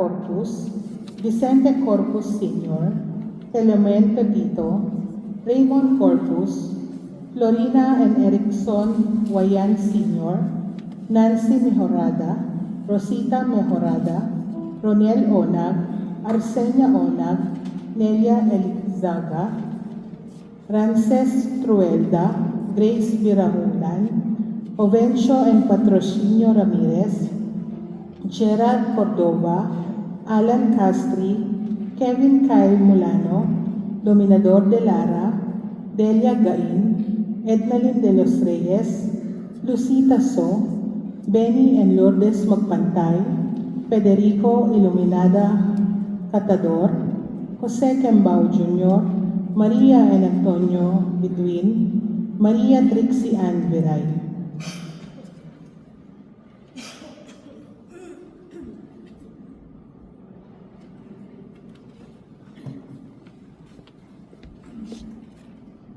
Corpus, Vicente Corpus Sr., Clemente Tito, Raymond Corpus, Florina and Erickson Wayan Sr., Nancy Mejorada, Rosita Mejorada, Ronel Onag, Arsenia Onag, Nelia Elizaga, Rances Truelda, Grace Viramulan, Ovencio and Patrocinio Ramirez, Gerald Cordova, Alan Castri, Kevin Kyle Mulano, Dominador de Lara, Delia Gain, Ednalyn de los Reyes, Lucita So, Benny and Lourdes Magpantay, Federico Iluminada Catador, Jose Kembao Jr., Maria and Antonio Bituin, Maria Trixie Ann Viray.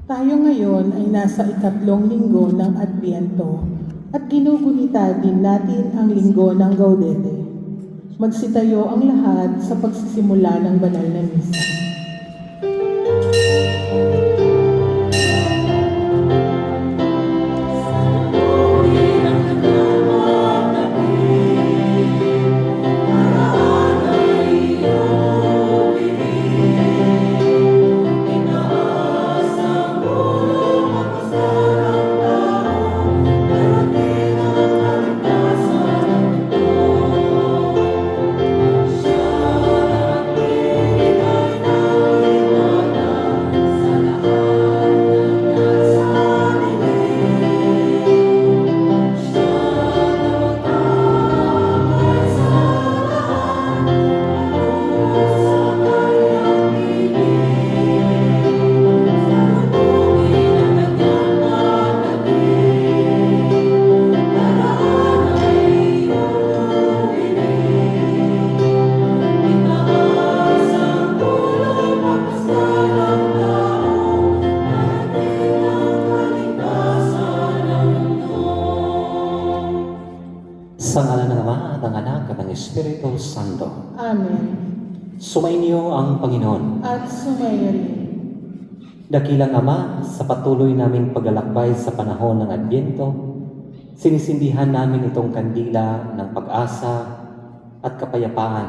Tayo ngayon ay nasa ikatlong linggo ng Adbyento at ginugunita din natin ang linggo ng Gaudete. Magsitayo ang lahat sa pagsisimula ng banal na misa. Sa ngalan ng Ama, at ng Anak, at ng Espiritu Santo. Amen. Sumainyo ang Panginoon. At sumayo rin. Dakilang Ama, sa patuloy naming paglalakbay sa panahon ng Adbyento, sinisindihan namin itong kandila ng pag-asa at kapayapaan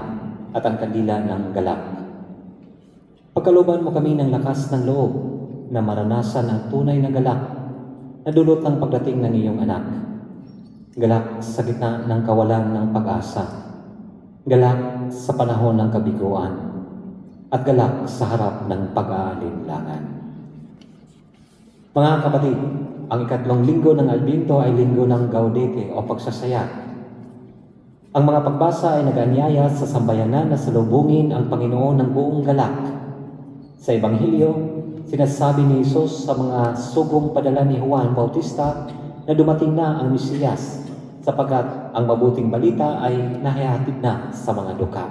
at ang kandila ng galak. Pagkalooban mo kami ng lakas ng loob na maranasan ang tunay na galak na dulot ng pagdating ng iyong anak. Galak sa gitna ng kawalan ng pag-asa, galak sa panahon ng kabiguan, at galak sa harap ng pag-aalinlangan. Mga kapatid, ang ikatlong linggo ng Adbyento ay linggo ng Gaudete o pagsasaya. Ang mga pagbasa ay nag-anyaya sa sambayanan na salubungin ang Panginoon ng buong galak. Sa Ebanghelyo, sinasabi ni Jesus sa mga sugong padala ni Juan Bautista na dumating na ang Mesiyas, sapagkat ang mabuting balita ay nahihatid na sa mga duka.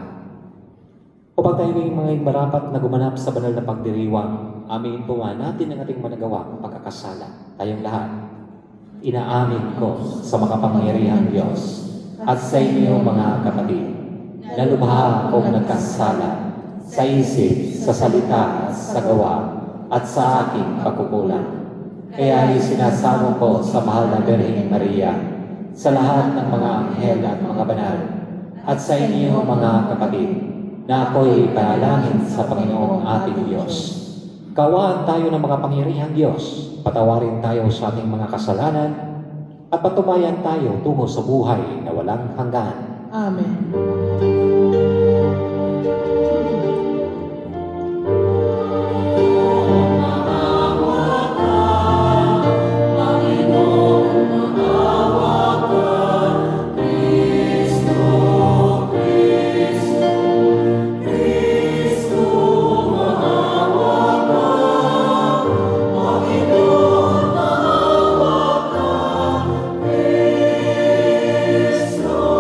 Upang tayo may mga marapat na gumanap sa banal na pagdiriwang, aminin po natin ang ating managawa pagkakasala. Tayong lahat, inaamin ko sa makapangyarihang Diyos at sa inyo mga kapatid, na lubha akong nagkasala sa isip, sa salita, sa gawa, at sa aking pagkukulang. Kaya isinasamo ko sa mahal na Birheng Maria, sa lahat ng mga anghel at mga banal, at sa inyo mga kapatid, na ako'y panalangin sa Panginoong ating Diyos. Kawaan tayo ng makapangyarihang Diyos, patawarin tayo sa ating mga kasalanan, at patubayan tayo tungo sa buhay na walang hanggan. Amen. Cristo,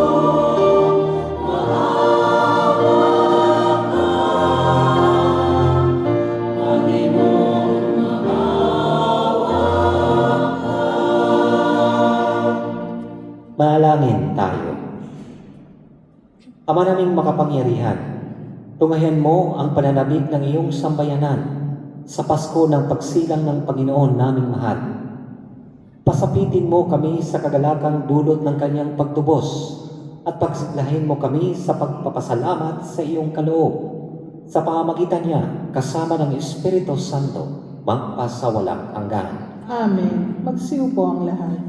Ama naming makapangyarihan, tunghayan mo ang pananabik ng iyong sambayanan sa Pasko ng pagsilang ng Panginoon naming mahal. Pasapitin mo kami sa kagalakang dulot ng kanyang pagtubos at pagsiglahin mo kami sa pagpapasalamat sa iyong kaloob. Sa pamamagitan niya, kasama ng Espiritu Santo, magpasawalang hanggan. Amen. Magsiupo ang lahat.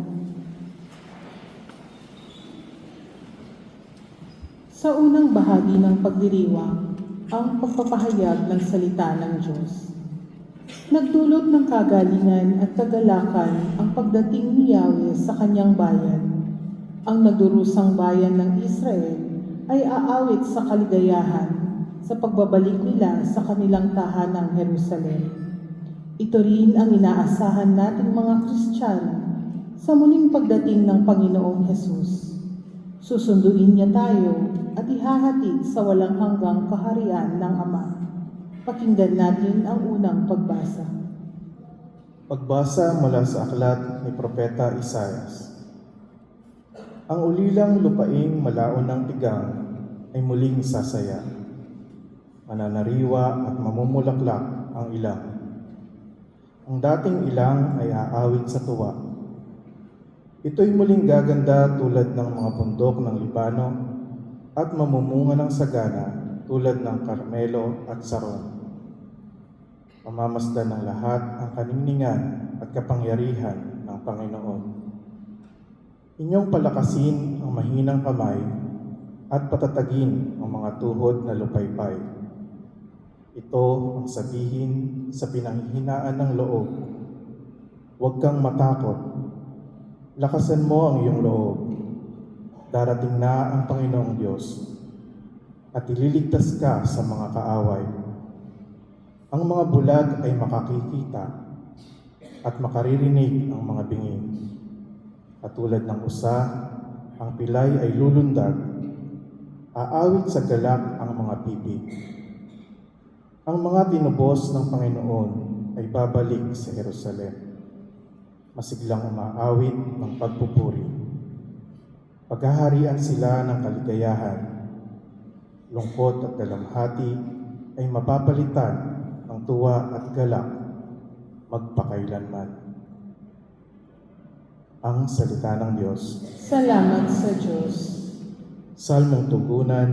Sa unang bahagi ng pagdiriwang, ang pagpapahayag ng salita ng Diyos. Nagdulot ng kagalingan at kagalakan ang pagdating ni Yahweh sa kanyang bayan. Ang nagdurusang bayan ng Israel ay aawit sa kaligayahan sa pagbabalik nila sa kanilang tahanang Jerusalem. Ito rin ang inaasahan nating mga Kristiyano sa muling pagdating ng Panginoong Hesus. Susunduin niya tayo at ihahatid sa walang hanggang kaharian ng Ama. Pakinggan natin ang unang pagbasa. Pagbasa mula sa aklat ni Propeta Isaias. Ang ulilang lupaing malaon ng tigang ay muling sasaya. Mananariwa at mamumulaklak ang ilang. Ang dating ilang ay aawit sa tuwa. Ito'y muling gaganda tulad ng mga bundok ng Libano at mamumunga ng sagana tulad ng Carmelo at Saron. Mamamasdan ng lahat ang kaningningan at kapangyarihan ng Panginoon. Inyong palakasin ang mahinang kamay at patatagin ang mga tuhod na lupaypay. Ito ang sabihin sa pinanghihinaan ng loob. Huwag kang matakot. Lakasan mo ang iyong loob. Darating na ang Panginoong Diyos at ililigtas ka sa mga kaaway. Ang mga bulag ay makakikita at makaririnig ang mga bingin. At tulad ng usa, ang pilay ay lulundag, aawit sa galak ang mga pipig. Ang mga tinubos ng Panginoon ay babalik sa Jerusalem. Masiglang umaawit ng pagpupuri. Paghaharian sila ng kaligayahan. Lungkot at dalamhati ay mapapalitan ng tuwa at galak magpakailanman. Ang salita ng Diyos. Salamat sa Diyos. Salmong tugunan.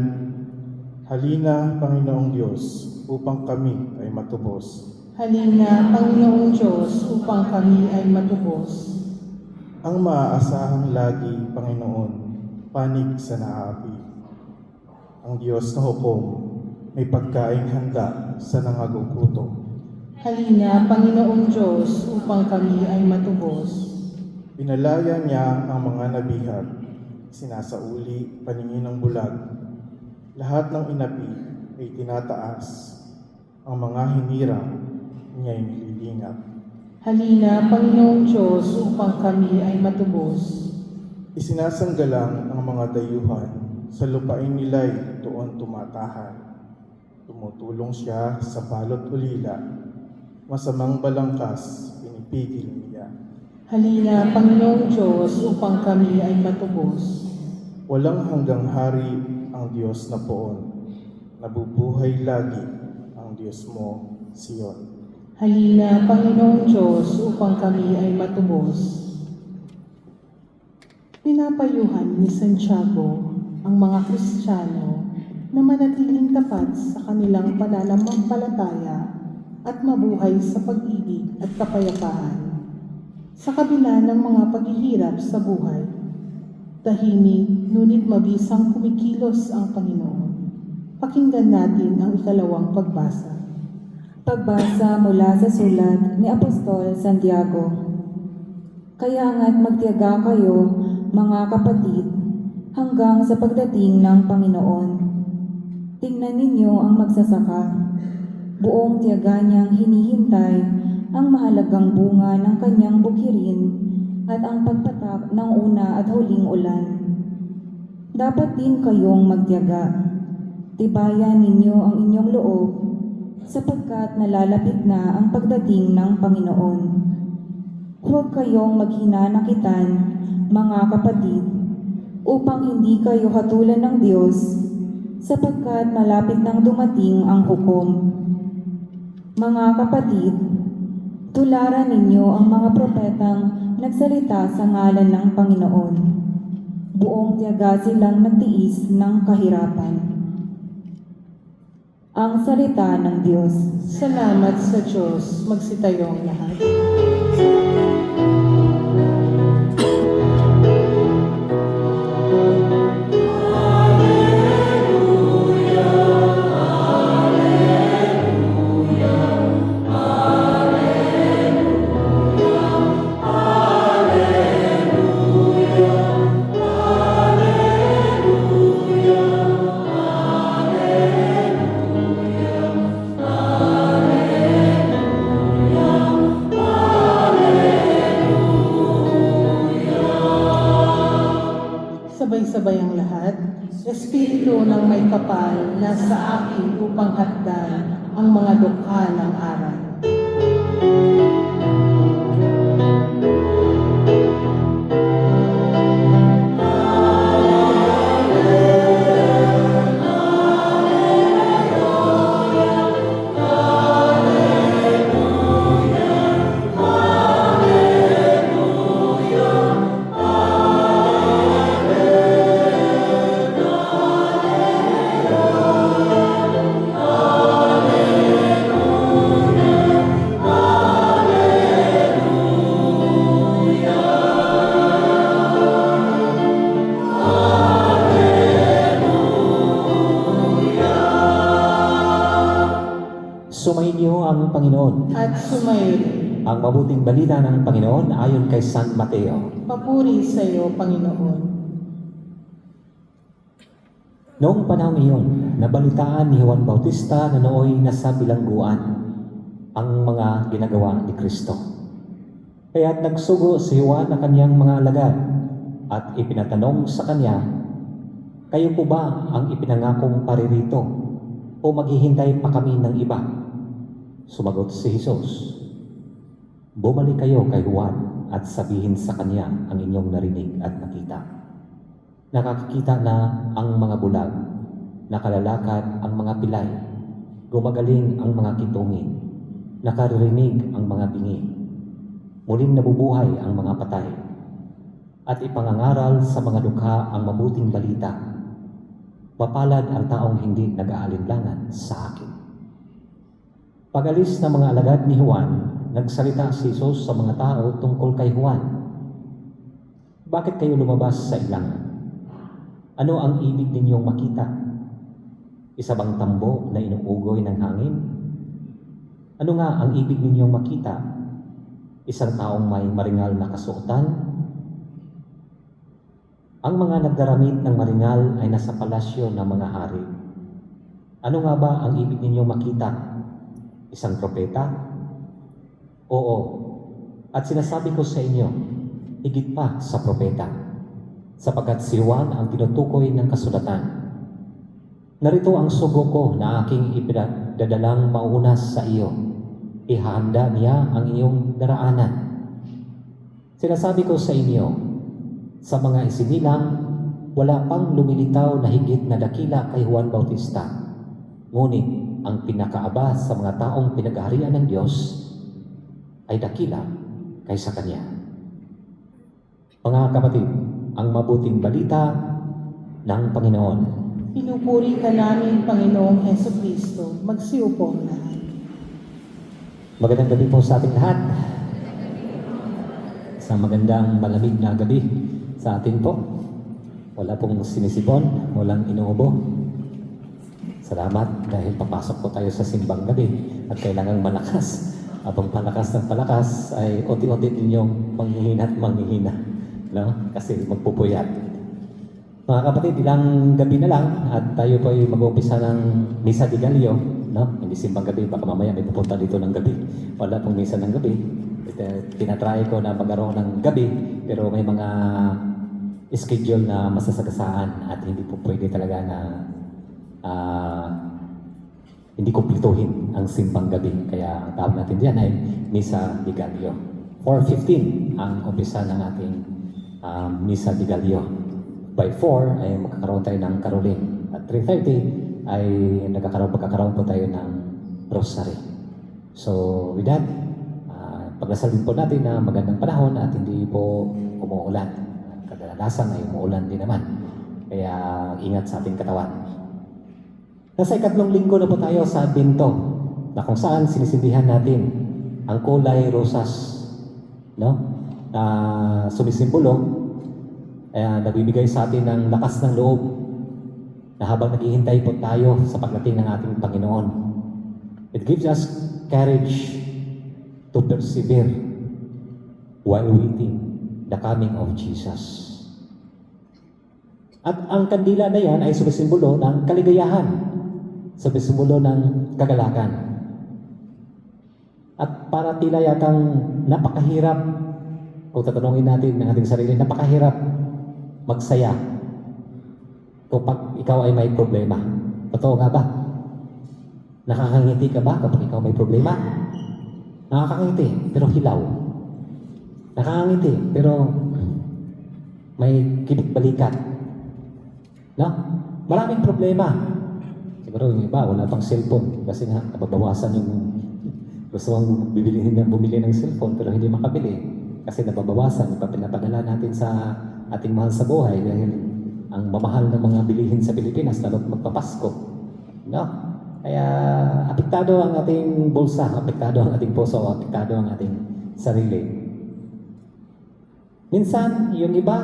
Halina, Panginoong Diyos, upang kami ay matubos. Halina, Panginoong Diyos, upang kami ay matubos. Ang maaasahang lagi, Panginoon, panig sa naapi. Ang Diyos na hukom, may pagkaing handa sa nangagugutom. Halina, Panginoong Diyos, upang kami ay matubos. Pinalaya niya ang mga nabihag, sinasauli paningin ng bulag. Lahat ng inapi ay tinataas, ang mga hinirang niya'y nililingat. Halina, Panginoong Diyos, upang kami ay matubos. Isinasanggalang ang mga dayuhan, sa lupain nila'y doon tumatahan. Tumutulong siya sa balot ulila, masamang balangkas, pinipigil niya. Halina, Panginoong Diyos, upang kami ay matubos. Walang hanggang hari ang Diyos na poon, nabubuhay lagi ang Diyos mo, Sion. Halina, Panginoong Diyos, upang kami ay matubos. Pinapayuhan ni Santiago ang mga Kristiyano na manatiling tapat sa kanilang pananampalataya at mabuhay sa pag-ibig at kapayapaan. Sa kabila ng mga paghihirap sa buhay, tahimik ngunit mabisang kumikilos ang Panginoon. Pakinggan natin ang ikalawang pagbasa. Pagbasa mula sa sulat ni Apostol Santiago. Kaya nga't magtiyaga kayo, mga kapatid, hanggang sa pagdating ng Panginoon. Tingnan ninyo ang magsasaka. Buong tiyaga niyang hinihintay ang mahalagang bunga ng kanyang bughirin at ang pagpatak ng una at huling ulan. Dapat din kayong magtiyaga. Tibayan ninyo ang inyong loob sapagkat nalalapit na ang pagdating ng Panginoon. Huwag kayong maghinanakitan, mga kapatid, upang hindi kayo hatulan ng Diyos sapagkat malapit nang dumating ang hukom. Mga kapatid, tularan ninyo ang mga propetang nagsalita sa ngalan ng Panginoon. Buong tiyaga silang nagtiis ng kahirapan. Ang salita ng Diyos. Salamat sa Diyos. Magsitayo ang lahat. Sabay-sabay ang lahat. Espiritu ng may kapal na sa akin upang hatdan ang mga dukha ng aral. Sumainyo ang Panginoon. At sumayin. Ang mabuting balita ng Panginoon ayon kay San Mateo. Papuri sa iyo, Panginoon. Noong panahon iyon, nabalitaan ni Juan Bautista na nooy nasa bilangguan ang mga ginagawa ni Kristo. Kaya't nagsugo si Juan na kanyang mga alagad at ipinatanong sa kanya, "Kayo po ba ang ipinangakong paririto o maghihintay pa kami ng iba?" Sumagot si Jesus, "Bumalik kayo kay Juan at sabihin sa kanya ang inyong narinig at nakita. Nakakikita na ang mga bulag, nakalalakad ang mga pilay, gumagaling ang mga kitungin, nakaririnig ang mga bingi, muling nabubuhay ang mga patay, at ipangangaral sa mga dukha ang mabuting balita. Mapalad ang taong hindi nag-aalinlangan sa akin." Pag-alis ng mga alagad ni Juan, nagsalita si Jesus sa mga tao tungkol kay Juan. "Bakit kayo lumabas sa ilang? Ano ang ibig ninyong makita? Isa bang tambo na inuugoy ng hangin? Ano nga ang ibig ninyong makita? Isang taong may maringal na kasuotan? Ang mga nagdaramit ng maringal ay nasa palasyo ng mga hari. Ano nga ba ang ibig ninyong makita? Isang propeta? Oo, at sinasabi ko sa inyo, higit pa sa propeta, sapagkat si Juan ang tinutukoy ng kasulatan. Narito ang sugo ko na aking ipinadadalang mauunas sa iyo. Ihahanda niya ang iyong daraanan. Sinasabi ko sa inyo, sa mga isinilang, wala pang lumilitaw na higit na dakila kay Juan Bautista. Ngunit ang pinakaaba sa mga taong pinaghaharian ng Diyos ay dakila kaysa kanya." Mga kapatid, ang mabuting balita ng Panginoon. Pinupuri ka namin, Panginoong Hesukristo. Magsiupo ang lahat. Magandang gabi po sa ating lahat. Sa magandang malamig na gabi sa atin po. Wala pong sinisipon, walang inuubo. Salamat dahil papasok po tayo sa simbang gabi at kailangang malakas. Abang palakas ng palakas ay unti-unti ninyong manghihina at manghihina. No? Kasi magpupuyat. Mga kapatid, ilang gabi na lang at tayo po ay mag-uumpisa ng Misa di Gallo. No? Hindi simbang gabi, baka mamaya may pupunta dito ng gabi. Wala pong misa ng gabi. Tinatry ko na magkaroon ng gabi, pero may mga schedule na masasagasaan at hindi po pwede talaga na hindi kumplituhin ang simbang gabi. Kaya ang tawag natin diyan ay Misa di Gallo. 4:15 ang umpisa ng ating Misa di Gallo. By 4 ay magkakaroon tayo ng karolin. At 3:30 ay magkakaroon po tayo ng rosary. So with that, pagdasal din po natin na magandang panahon at hindi po umuulan. Kadalasan ay umuulan din naman. Kaya ingat sa ating katawan. Nasa 2 linggo na po tayo sa Adbento, na kung saan sinisindihan natin ang kulay rosas, no? Sumisimbolo, nagbibigay sa atin ng lakas ng loob na habang naghihintay po tayo sa pagdating ng ating Panginoon. It gives us courage to persevere while waiting the coming of Jesus. At ang kandila na yan ay sumisimbolo ng kaligayahan, sumisimbolo ng kagalakan. At para tila yatang napakahirap, kung tatanungin natin ng ating sarili, napakahirap magsaya kapag ikaw ay may problema. Totoo nga ba? Nakakangiti ka ba kapag ikaw may problema? Nakakangiti, pero hilaw. Nakakangiti, pero may kibit-balikat. No? Maraming problema. Siguro yung iba, wala pang cellphone. Kasi nga, nababawasan yung gusto mong bumili ng cellphone pero hindi makabili. Kasi nababawasan yung pinapadala natin sa ating mahal sa buhay dahil ang mamahal ng mga bilihin sa Pilipinas lalo't magpapasko. No? Kaya apektado ang ating bulsa, apektado ang ating puso, apektado ang ating sarili. Minsan, yung iba,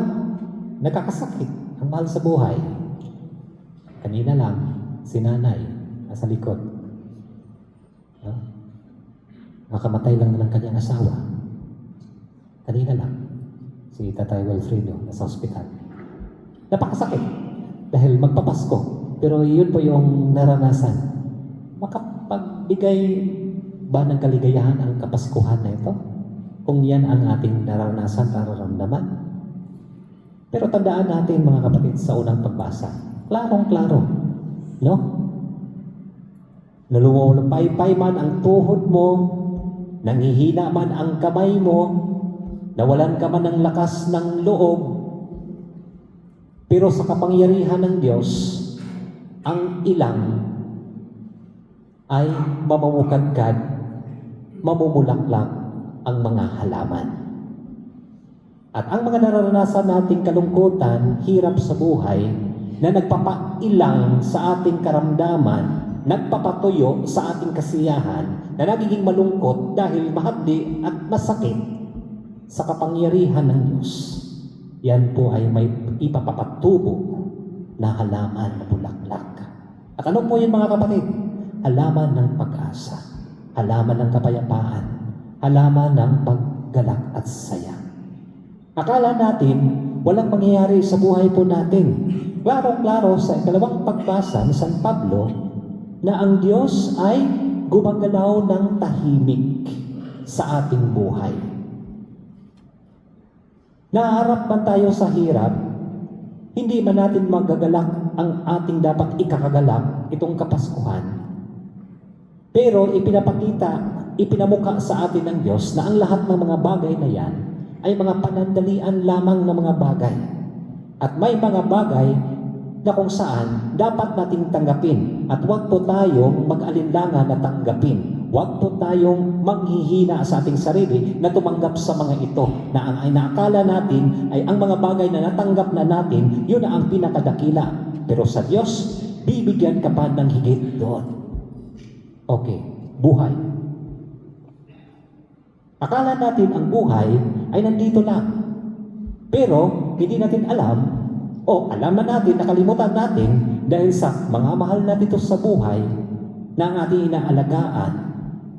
nakakasakit ang mahal sa buhay. Kanina lang, si nanay, nasa likod. No? Nakamatay lang ng kanyang asawa. Kanina lang, si Tatay Wilfredo, nasa hospital. Napakasakit dahil magpapasko. Pero yun po yung naranasan. Makapagbigay ba ng kaligayahan ang kapaskuhan na ito? Kung yan ang ating naranasan, nararamdaman. Pero tandaan natin mga kapatid sa unang pagbasa. Klarong-klaro. No? Nalumulupay-pay man ang tuhod mo, nangihina man ang kamay mo, nawalan ka man ng lakas ng loob, pero sa kapangyarihan ng Diyos, ang ilang ay mamumukadkad, mamumulaklak ang mga halaman. At ang mga nararanasan nating kalungkutan, hirap sa buhay, na nagpapailang sa ating karamdaman, nagpapatuyo sa ating kasiyahan, na nagiging malungkot dahil mahapdi at masakit sa kapangyarihan ng Diyos. Yan po ay may ipapapatubo na halaman na bulaklak. At ano po yun mga kapatid? Halaman ng pag-asa, halaman ng kapayapaan, halaman ng paggalak at saya. Akala natin walang mangyayari sa buhay po natin. Klaro-klaro sa ikalawang pagbasa ni San Pablo na ang Diyos ay gumagalaw ng tahimik sa ating buhay. Naharap man tayo sa hirap, hindi man natin magagalak ang ating dapat ikakagalak, itong Kapaskuhan. Pero ipinamukha sa atin ng Diyos na ang lahat ng mga bagay na yan ay mga panandalian lamang na mga bagay. At may mga bagay na kung saan dapat nating tanggapin. At huwag po tayong mag-alinlangan na tanggapin. Huwag po tayong manghihina sa ating sarili na tumanggap sa mga ito. Na ang inaakala natin ay ang mga bagay na natanggap na natin, yun na ang pinakadakila. Pero sa Diyos, bibigyan ka pa ng higit doon. Okay, buhay. Akala natin ang buhay ay nandito lang. Pero hindi natin alam, o alam na natin, nakalimutan natin dahil sa mga mahal na dito sa buhay na ang ating inaalagaan,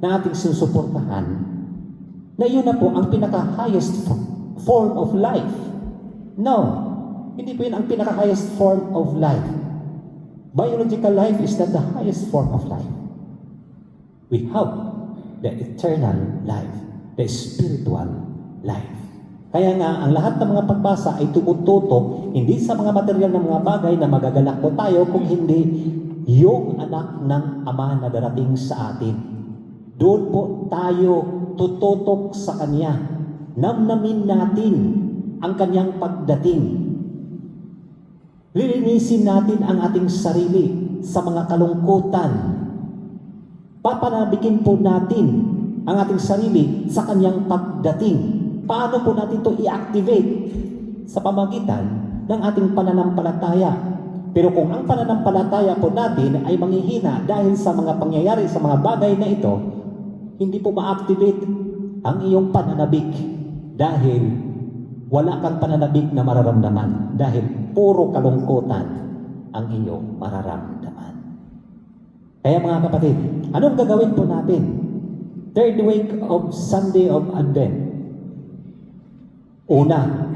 na ating sinusuportahan, na yun na po ang pinaka-highest form of life. No, hindi po yun ang pinaka-highest form of life. Biological life is not the highest form of life. We have the eternal life, the spiritual life. Kaya nga, ang lahat ng mga pagbasa ay tumututok hindi sa mga material ng mga bagay na magagalak po tayo, kung hindi yung anak ng Ama na darating sa atin. Doon po tayo tututok sa Kanya. Namnamin natin ang Kanyang pagdating. Lilinisin natin ang ating sarili sa mga kalungkutan. Papanabikin po natin ang ating sarili sa kanyang pagdating. Paano po natin ito i-activate? Sa pamagitan ng ating pananampalataya. Pero kung ang pananampalataya po natin ay manghihina dahil sa mga pangyayari, sa mga bagay na ito, hindi po ma-activate ang iyong pananabik dahil wala kang pananabik na mararamdaman dahil puro kalungkutan ang iyong mararamdaman. Kaya mga kapatid, anong gagawin po natin? Third week of Sunday of Advent. Una,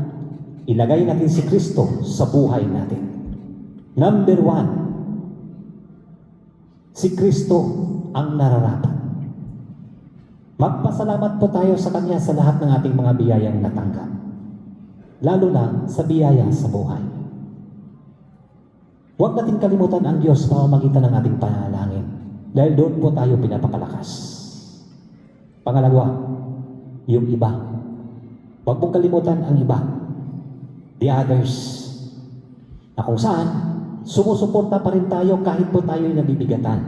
ilagay natin si Kristo sa buhay natin. Number 1, si Kristo ang nararapat. Magpasalamat po tayo sa Kanya sa lahat ng ating mga biyayang natanggap. Lalo na sa biyaya sa buhay. Huwag natin kalimutan ang Diyos sa pamamagitan ng ating panalangin. Dahil doon po tayo pinapakalakas. Pangalawa, yung iba. Huwag mong kalimutan ang iba. The others. Na kung saan, sumusuporta pa rin tayo kahit po tayo'y nabibigatan.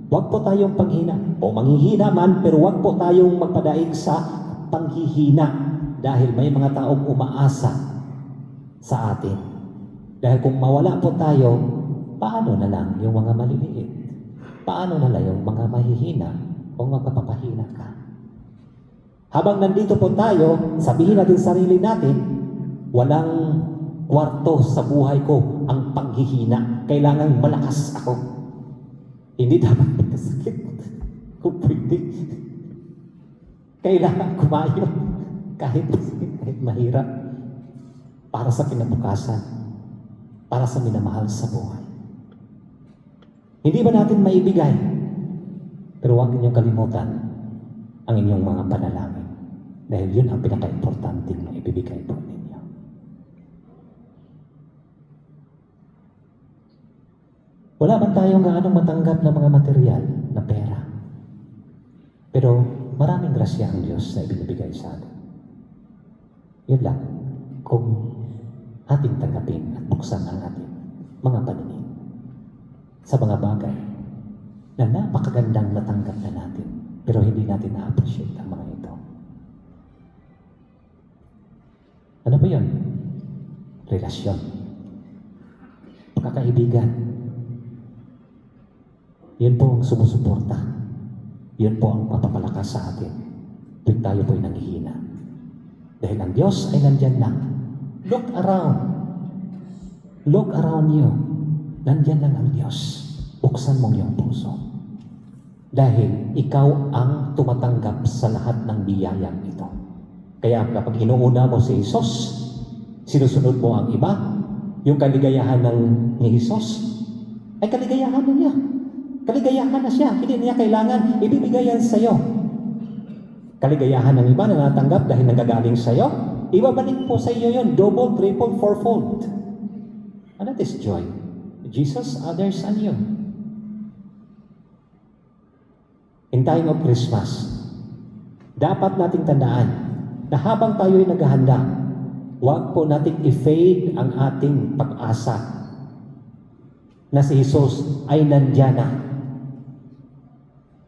Huwag po tayong panghina. O manghihina man, pero huwag po tayong magpadaig sa panghihina. Dahil may mga taong umaasa sa atin. Dahil kung mawala po tayo, paano na lang yung mga maliliit? Paano na lang yung mga mahihina o magpapahina ka? Habang nandito po tayo, sabihin natin sarili natin, walang kwarto sa buhay ko ang panghihina. Kailangan malakas ako. Hindi dapat magkasakit. Kung pwede. Kailangan kumayo. Kahit mahirap. Para sa kinabukasan. Para sa minamahal sa buhay. Hindi ba natin maibigay? Pero huwag ninyong kalimutan ang inyong mga panalangin. Dahil yun ang pinaka-importanting na ibibigay po ninyo. Wala man tayong gaanong matanggap ng mga material na pera. Pero maraming grasya ang Diyos na ibinibigay sa atin. Yun lang, kung ating tanggapin at buksan ang ating mga paningin sa mga bagay na napakagandang natanggap na natin, pero hindi natin na-appreciate ang mga ito. Ano po yun? Relasyon. Pagkakaibigan. Yun po ang sumusuporta. Yun po ang papapalakas sa atin tuwing tayo po'y nanghihina. Dahil ang Diyos ay nandyan lang. Look around. Look around you. Nandyan lang ang Diyos. Buksan mong iyong puso. Dahil ikaw ang tumatanggap sa lahat ng biyayang ito. Kaya kapag inuuna mo si Jesus, sinusunod mo ang iba, yung kaligayahan ni Jesus, ay kaligayahan na niya. Kaligayahan na siya. Hindi niya kailangan ibibigay yan sa iyo. Kaligayahan ng iba na natanggap dahil nanggagaling sa iyo, ibabalik po sa iyo yun, double, triple, fourfold. And that is joy. Jesus, others, and you. In time of Christmas, dapat nating tandaan na habang tayo'y naghahanda, huwag po nating i-fade ang ating pag-asa na si Jesus ay nandyan na.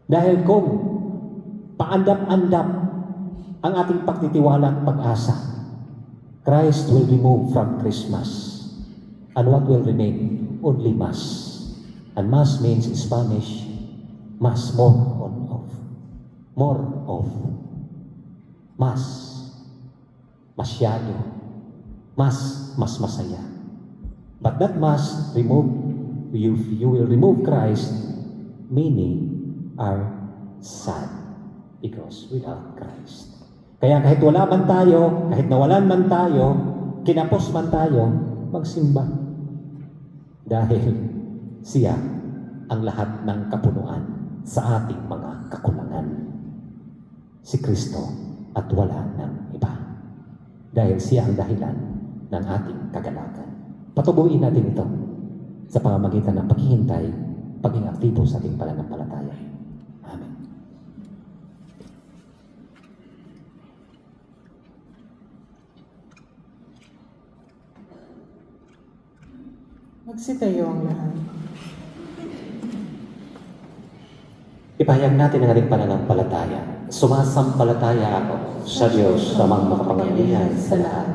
Dahil kung paandap-andap ang ating pagtitiwala at pag-asa, Christ will remove from Christmas. And what will remain? Only Mass. And Mass means in Spanish, Mas, more of. More of. Mas. Masyado. Mas masaya. But that Mass, you will remove Christ, meaning are sad because without Christ. Kaya kahit wala man tayo, kahit nawalan man tayo, kinapos man tayo, magsimba. Dahil siya ang lahat ng kapunuan sa ating mga kakulangan. Si Kristo at wala ng iba. Dahil siya ang dahilan ng ating kagalakan. Patubuin natin ito sa pamamagitan ng paghihintay, paging aktibo sa ating pananampalataya. Amen. Magsitayo ang lahat. Ipahayag natin ang ating pananampalataya. Sumasampalataya ako sa Diyos amang makapangyarihan sa lahat,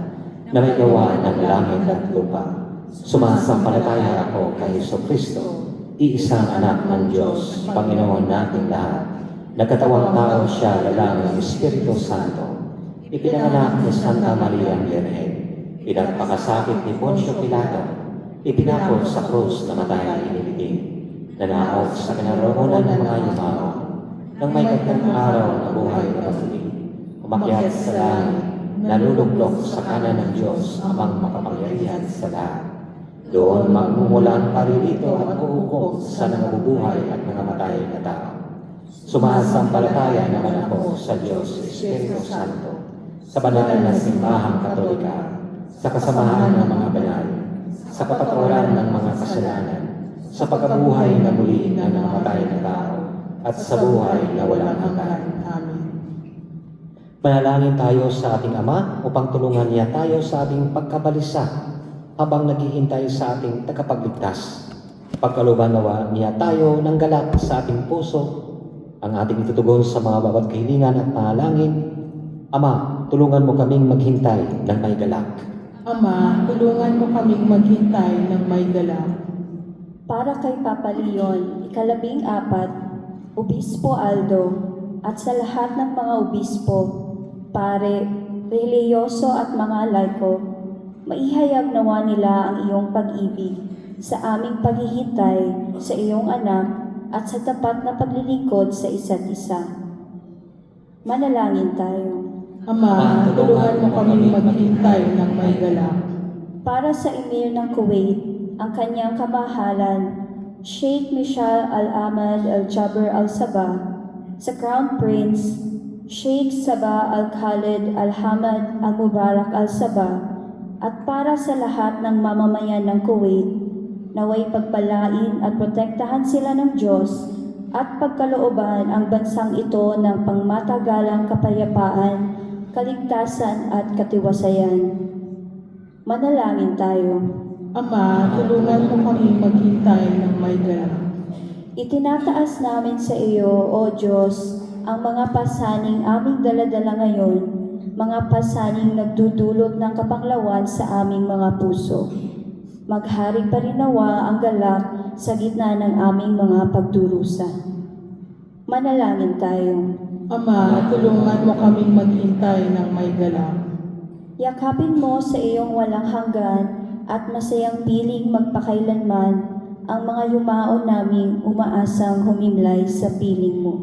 na may gawa ng langit at lupa. Sumasampalataya ako kay Jesucristo, iisang anak ng Diyos, Panginoon nating lahat. Nagkatawang tao siya lalang ng Espiritu Santo. Ipinanganak ni Santa Maria Virgen. Pinagpakasakit ni Poncio Pilato. Ipinako sa krus na matay inilibing. Nanakot sa kinaroonan ng mga yumao. Nang may katlong araw na buhay na paguli. Umakyat sa langit, nalulublok sa kanan ng Diyos amang makapangyarihan sa lahat. Doon magmumula ang paririto at uupo sa nangabubuhay at nangamatay na tao. Sumasampalataya naman ako sa Diyos, Espiritu Santo, sa banal na simbahang Katolika, sa kasamahan ng mga banal, sa kapatawaran ng mga kasalanan, sa pagkabuhay na muli na nangamatay na tao, at sa buhay na walang hanggan. Amen. Manalangin tayo sa ating Ama upang tulungan niya tayo sa ating pagkabalisa habang naghihintay sa ating tagapagligtas. Pagkalooban nawa niya tayo ng galak sa ating puso, ang ating itutugon sa mga bawat kahilingan at panalangin. Ama, tulungan mo kaming maghintay ng may galak. Ama, tulungan mo kaming maghintay ng may galak. Para kay Papa Leon, ika-14, Obispo Aldo, at sa lahat ng mga obispo, pare, reliyoso at mga laiko, maihayag nawa nila ang iyong pag-ibig sa aming paghihintay sa iyong anak at sa tapat na paglilingkod sa isa't isa. Manalangin tayo. Ama, tulungan mo kaming maghintay ng may galak. Para sa Emir ng Kuwait, ang kanyang kamahalan, Sheikh Michal Al-Ahmad Al-Jabr Al-Sabah, sa Crown Prince, Sheikh Sabah Al-Khalid Al-Hamad Al-Mubarak Al-Sabah, at para sa lahat ng mamamayan ng Kuwait, naway pagpalain at protektahan sila ng Diyos at pagkalooban ang bansang ito ng pangmatagalang kapayapaan, kaligtasan at katiwasayan. Manalangin tayo. Ama, tulungan mo kaming maghintay ng may galak. Itinataas namin sa iyo, O Diyos, ang mga pasaning aming daladala ngayon, mga pasaning nagdudulot ng kapanglawan sa aming mga puso. Maghari pa rin nawa ang galak sa gitna ng aming mga pagdurusa. Manalangin tayo. Ama, tulungan mo kaming maghintay ng may galak. Yakapin mo sa iyong walang hanggan at masayang piling magpakailanman ang mga yumao naming umaasang humimlay sa piling mo.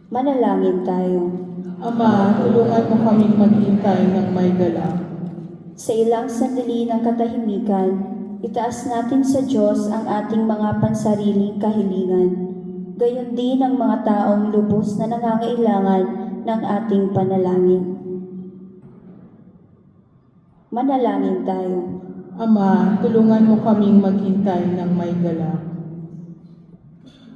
Manalangin tayo. Ama, tulungan mo kaming maghintay ng may galak. Sa ilang sandali ng katahimikan, itaas natin sa Diyos ang ating mga pansariling kahilingan, gayon din ang mga taong lubos na nangangailangan ng ating panalangin. Manalangin tayo. Ama, tulungan mo kaming maghintay ng may galak.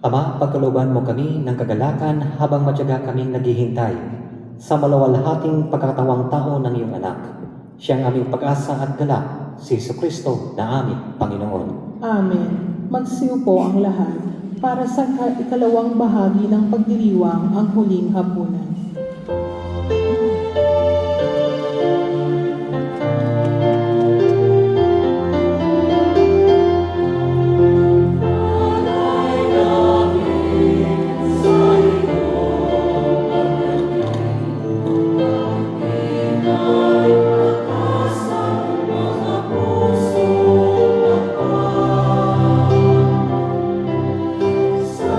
Ama, pagkalooban mo kami ng kagalakan habang matyaga kaming naghihintay sa malawalhating pagkakatawang tao ng iyong anak. Siyang aming pag-asa at galak, si Jesucristo na aming Panginoon. Amen. Magsiupo ang lahat para sa ikalawang bahagi ng pagdiriwang ang huling hapunan. Sa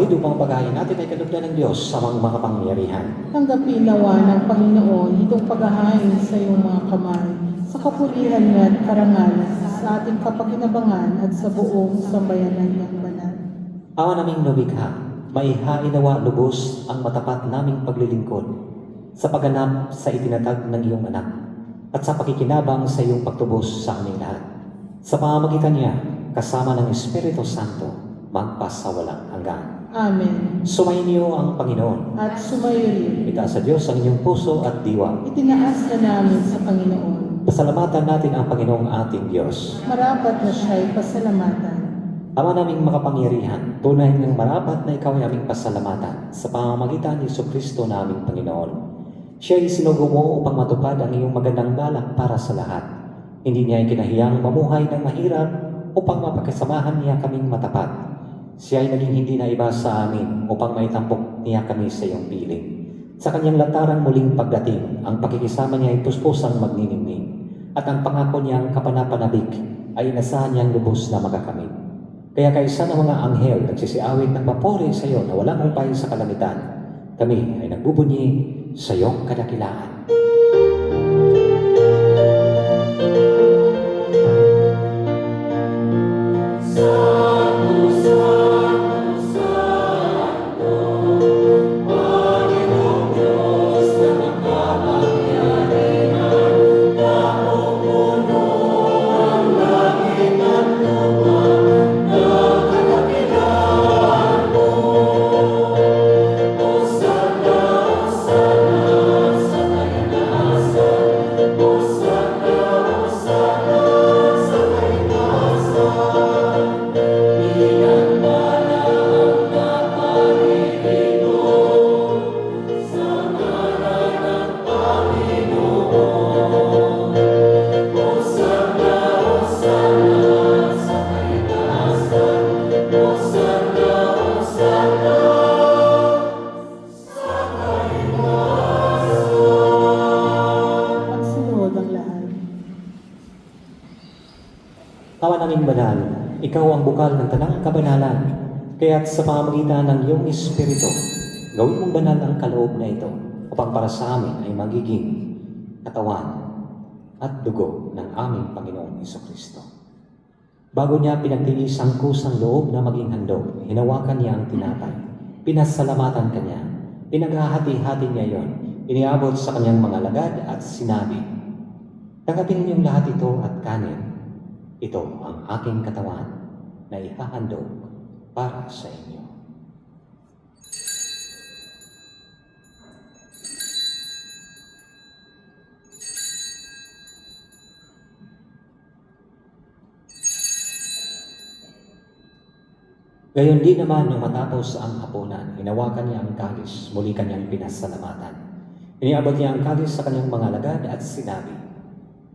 kapatid, upang paghain natin ay kalugdan ng Diyos sa mga makapangyarihan. Tanggapin nawa ng Panginoon itong paghahain sa iyong mga kamay, sa kapulihan niya at karangalan, sa ating kapakinabangan at sa buong sambayanan niyang banal. Ama naming lumikha, maihain nawa lubos ang matapat naming paglilingkod sa pagganap sa itinatag ng iyong anak at sa pakikinabang sa iyong pagtubos sa aming lahat. Sa pamamagitan niya, kasama ng Espiritu Santo, magpasawalang hanggan. Amen. Sumainyo ang Panginoon. At sumayo rin. Itaas sa Diyos ang inyong puso at diwa. Itinaas na namin sa Panginoon. Pasalamatan natin ang Panginoong ating Diyos. Marapat na siya'y pasalamatan. Ama naming makapangyarihan, tunay ng marapat na ikaw ay aming pasalamatan sa pamamagitan ni Jesucristo naming Panginoon. Siya ay sinugo mo upang matupad ang iyong magandang balak para sa lahat. Hindi niya ikinahiyang mamuhay ng mahirap upang mapagkasamahan niya kaming matapat. Siya ay naging hindi na iba sa amin upang maitampok niya kami sa iyong piling. Sa kanyang latarang muling pagdating, ang pakikisama niya ay puspusang magniningning, at ang pangako niyang kapanapanabik ay inasahan niyang lubos na magakamit. Kaya kaisa ng mga anghel nagsisiawit ng papuri sa iyo na walang humpay sa kalamitan, kami ay nagbubunyi sa iyong kadakilaan. Magsunod ang lahat. Ama naming banal, ikaw ang bukal ng tanang kabanalan, kaya't sa pamamagitan ng iyong Espiritu, gawin mong banal ang kaloob na ito upang para sa amin ay magiging katawan at dugo ng aming Panginoong Jesucristo. Bago niya pinagtiis ang kusang loob na maging handog, hinawakan niya ang tinapay, pinasalamatan kanya, pinaghahati-hati niya yon, iniabot sa kanyang mga alagad at sinabi, "Tanggapin niyong lahat ito at kanin. Ito ang aking katawan na ihahandog para sa inyo." Gayon din naman nung matapos ang hapunan, hinawakan niya ang kalis, muli kanyang pinasalamatan. Iniabot niya ang kalis sa kanyang mga alagad at sinabi,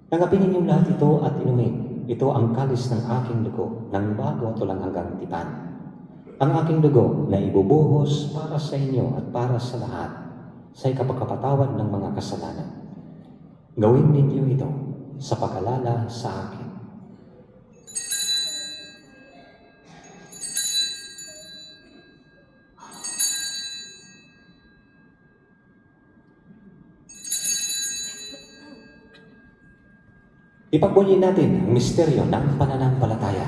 "Tanggapin ninyong lahat ito at inumin. Ito ang kalis ng aking dugo, ng bago at walang hanggang tipan. Ang aking dugo na ibubuhos para sa inyo at para sa lahat sa ikapagkapatawad ng mga kasalanan. Gawin ninyo ito sa pag-alala sa akin." Ipagbunyin natin ang misteryo ng pananampalataya.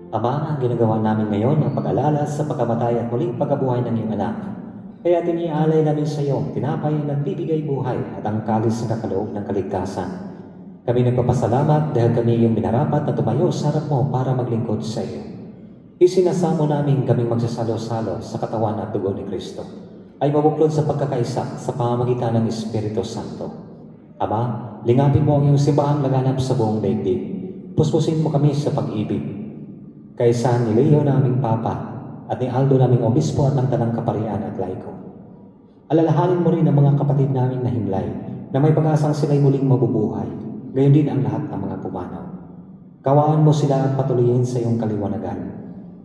Ama, ginagawa namin ngayon ang pag-alala sa pagkamatay at muling pagkabuhay ng iyong anak. Kaya tinialay namin sa iyo, tinapay na nagbibigay buhay at ang kalis na kakaloob ng kaligtasan. Kami nagpapasalamat dahil kami iyong minarapat na tumayo sa harap mo para maglingkod sa iyo. Isinasamo namin kaming magsasalo-salo sa katawan at dugo ni Kristo ay mabuklod sa pagkakaisa sa pamamagitan ng Espiritu Santo. Ama, lingapin mo ang iyong simbahang laganap sa buong daigdig. Puspusin mo kami sa pag-ibig. Kaysa ni Leo naming Papa at ni Aldo naming Obispo at ng Tanang Kaparian at Laiko. Alalahanin mo rin ang mga kapatid naming nahimlay na may pag-asang sila'y muling mabubuhay. gayon din ang lahat ng mga pumanaw. Kawaan mo sila at patuloyin sa iyong kaliwanagan.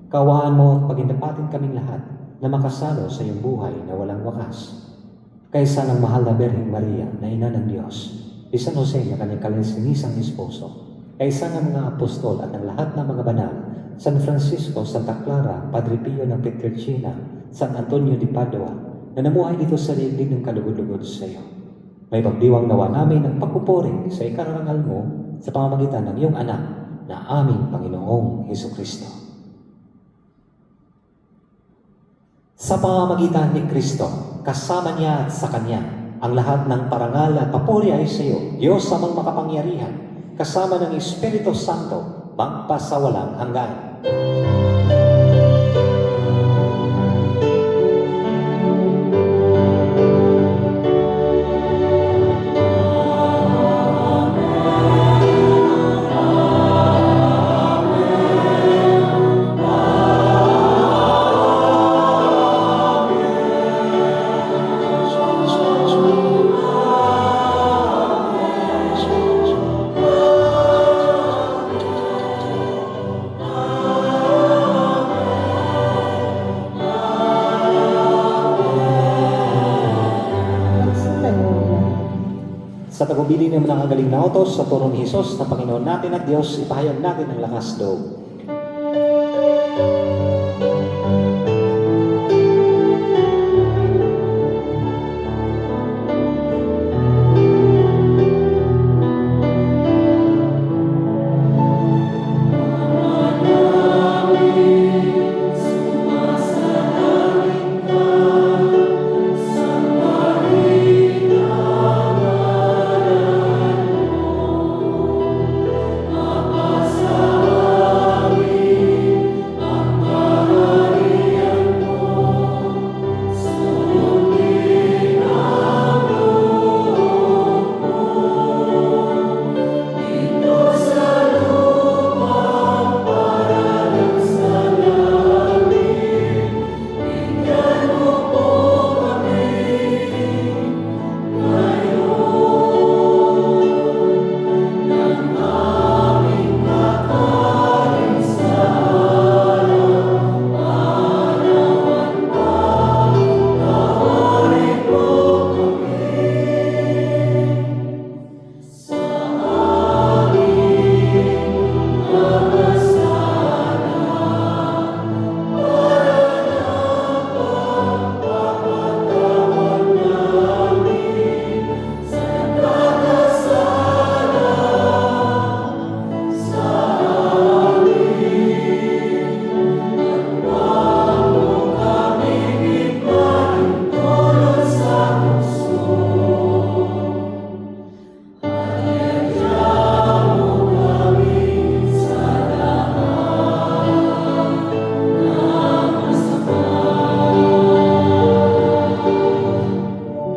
Kawaan mo at pagindapatin kaming lahat na makasalo sa iyong buhay na walang wakas. Kaysa ng mahal na Birheng Maria na ina ng Diyos, si San Jose na kanyang kalinsinisang esposo, kaysa ng mga apostol at ng lahat ng mga banal, San Francisco, Santa Clara, Padre Pio ng Pietrelcina, San Antonio de Padua, na namuhay dito sa liiglig ng kalugod-lugod sa iyo. May pagdiwang nawa namin ng pagpupuri sa ikarangal mo sa pamamagitan ng iyong anak na aming Panginoong Hesukristo. Sa pamamagitan ni Kristo, kasama niya at sa Kanya, ang lahat ng parangal at papuri ay sa iyo, Diyos amang makapangyarihan, kasama ng Espiritu Santo, magpasawalang hanggan. Sa tagubilin ng mga galing na utos sa turo ni Jesus na Panginoon natin at Diyos, ipahayag natin ang lakas loob.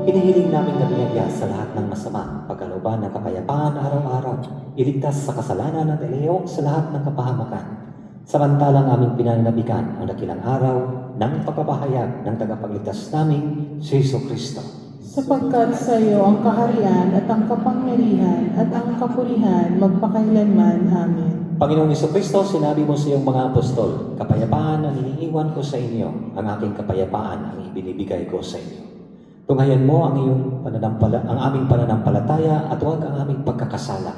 Hinihiling namin na biyaya sa lahat ng masama, pagkalooban ng kapayapaan araw-araw, iligtas sa kasalanan at ilihok sa lahat ng kapahamakan. Samantalang aming pinananabikan ang dakilang araw ng pagpapahayag ng tagapagligtas namin, si Jesucristo. Sapagkat sa iyo ang kaharian at ang kapangyarihan at ang kapulihan magpakailanman. Amen. Panginoong Jesucristo, sinabi mo sa iyong mga apostol, kapayapaan ang iniiwan ko sa inyo, ang aking kapayapaan ang ibinibigay ko sa inyo. Tunghayan mo ang aming pananampalataya at huwag ang aming pagkakasala.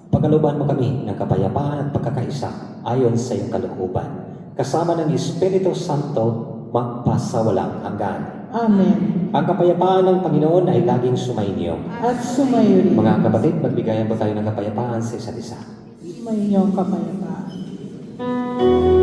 Pagkalooban mo kami ng kapayapaan at pagkakaisa ayon sa iyong kalooban. Kasama ng Espiritu Santo, magpasawalang hanggan. Amen. Ang kapayapaan ng Panginoon ay laging sumainyo. At sumayo rin. Mga kapatid, magbigayan po tayo ng kapayapaan sa isa't isa. Sumayo ang kapayapaan. Amen.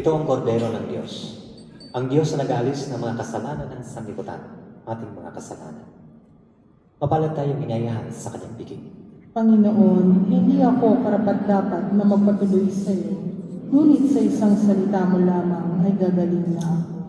Ito ang kordero ng Diyos. Ang Diyos na nag-aalis ng mga kasalanan ng sanlibutan, ating mga kasalanan. Mapalad tayong inayahan sa kanyang biging. Panginoon, hindi ako karapat-dapat na magpatuloy sa iyo, ngunit sa isang salita mo lamang ay gagaling na ako.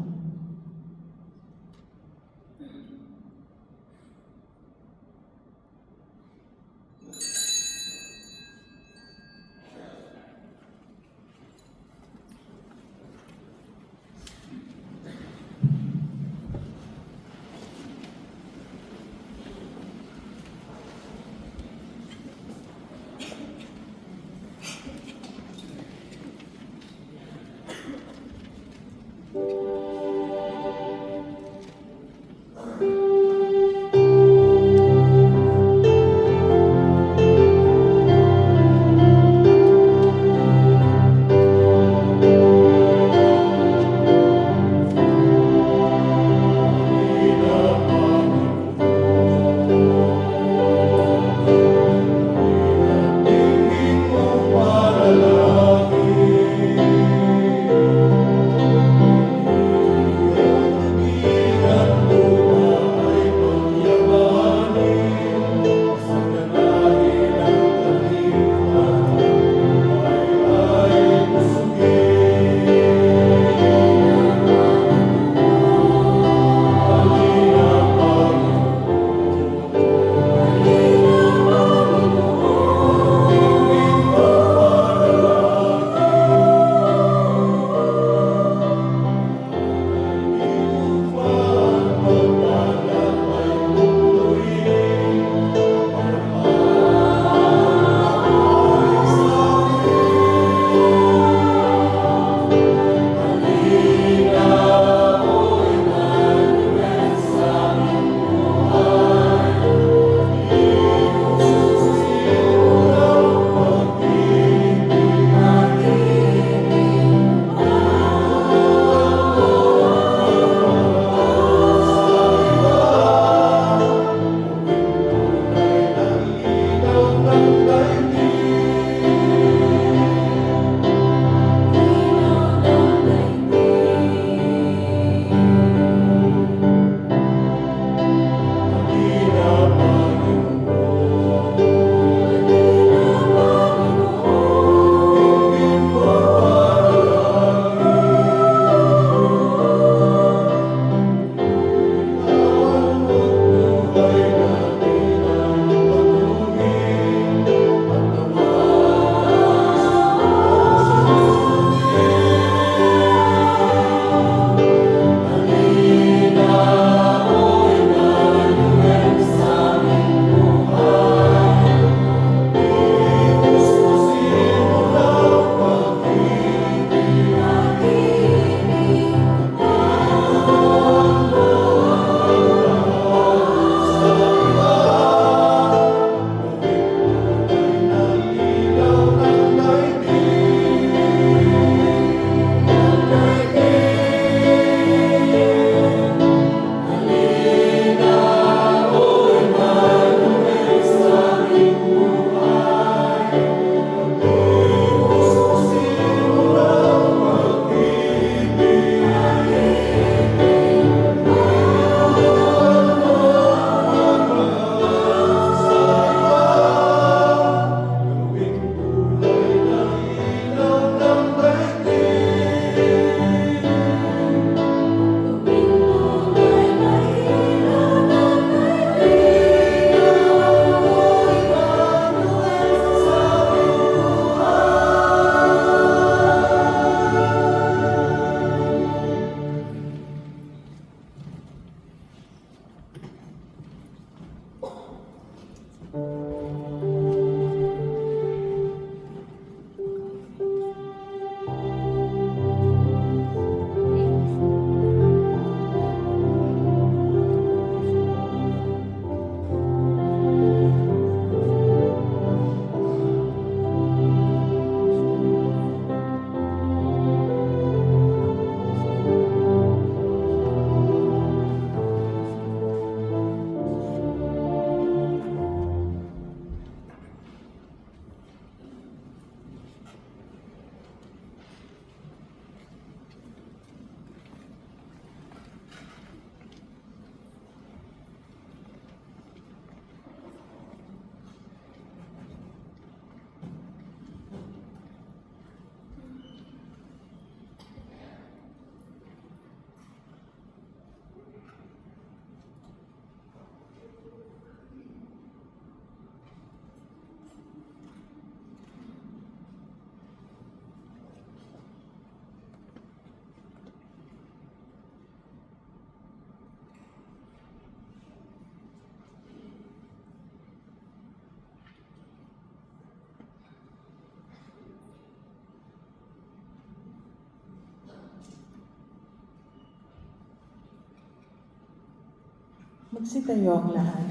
Magsitayo ang lahat.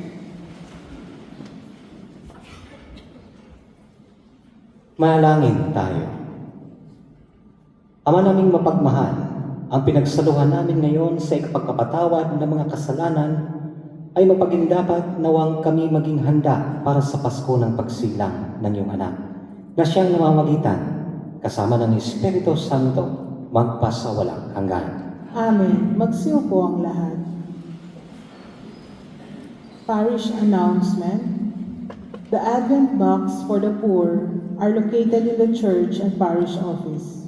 Manalangin tayo. Ama naming mapagmahal, ang pinagsaluhan namin ngayon sa ikapagkapatawad ng mga kasalanan ay mapagindapat nawang kami maging handa para sa Pasko ng pagsilang ng iyong anak, na siyang namamagitan kasama ng Espiritu Santo magpasawalang hanggan. Amen. Magsiupo ang lahat. Parish announcement. The Advent box for the poor are located in the church and parish office.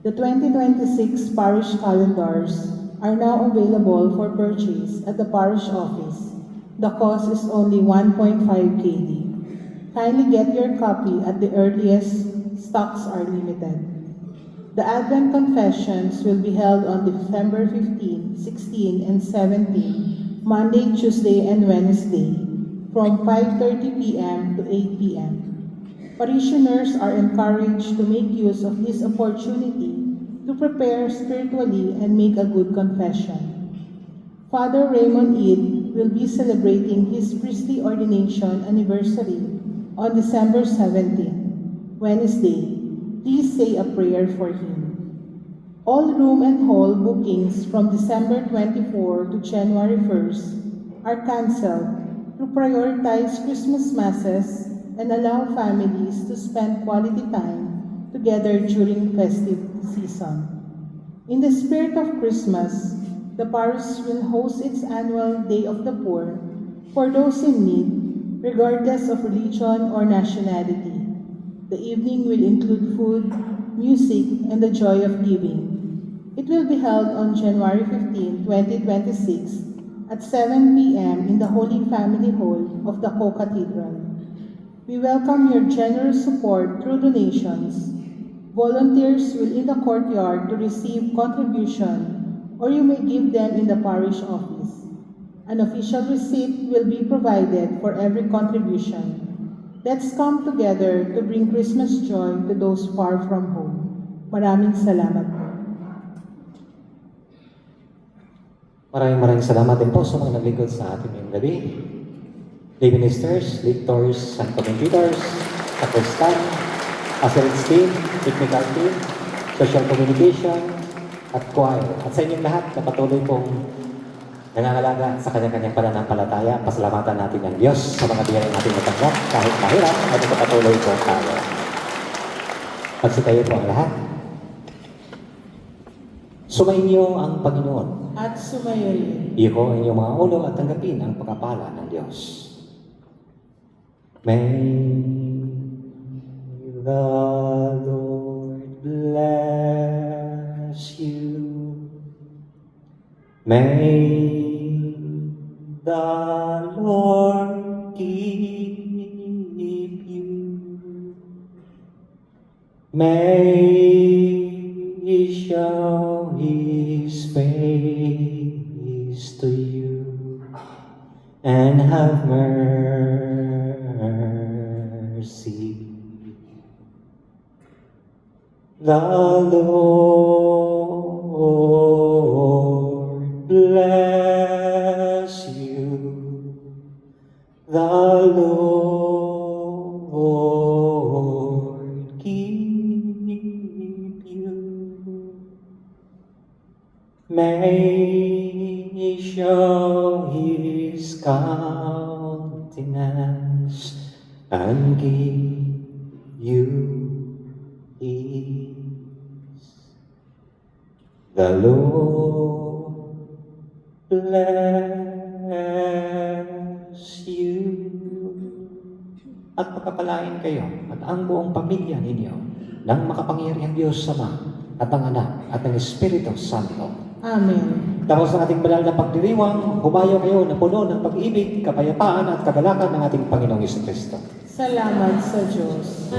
The 2026 parish calendars are now available for purchase at the parish office. The cost is only 1.5 KD. Kindly get your copy at the earliest, stocks are limited. The Advent confessions will be held on December 15, 16, and 17, Monday, Tuesday, and Wednesday, from 5:30 p.m. to 8 p.m. Parishioners are encouraged to make use of this opportunity to prepare spiritually and make a good confession. Father Raymond Eid will be celebrating his priestly ordination anniversary on December 17, Wednesday. Please say a prayer for him. All room and hall bookings from December 24 to January 1st are cancelled to prioritize Christmas masses and allow families to spend quality time together during festive season. In the spirit of Christmas, the parish will host its annual Day of the Poor for those in need, regardless of religion or nationality. The evening will include food, music, and the joy of giving. It will be held on January 15, 2026 at 7 p.m. in the Holy Family Hall of the Co-Cathedral. We welcome your generous support through donations. Volunteers will in the courtyard to receive contribution, or you may give them in the parish office. An official receipt will be provided for every contribution. Let's come together to bring Christmas joy to those far from home. Maraming salamat po. Maraming salamat din po sa mga naglingkod sa ating ngayong gabi. Lay ministers, lectors, and commentators, sacristan, assurance team, technical team, social communication, at choir. At sa inyong lahat na patuloy pong nangangalaga sa kanya-kanyang pananampalataya, pasalamatan natin ang Diyos sa mga biyayang ating natanggap kahit mahirap ay magpapatuloy po tayo. Magsitayo po ang lahat. Sumainyo ang Panginoon. At sumayayin. Iho ang inyong mga ulo at tanggapin ang pagkapala ng Diyos. May the Lord bless you. May the Lord keep you. May He show His face to you and have mercy. The Lord bless you. The Lord keep you. May He show His countenance and give you peace. The Lord bless you. At pagpapalain kayo at ang buong pamilya ninyo ng makapangyarihang Diyos Ama at ang Anak at ang Espiritu Santo. Amen. Tapos ng ating banal na pagdiriwang, humayo kayo na puno ng pag-ibig, kapayapaan at kagalakan ng ating Panginoong Jesucristo. Salamat sa Diyos.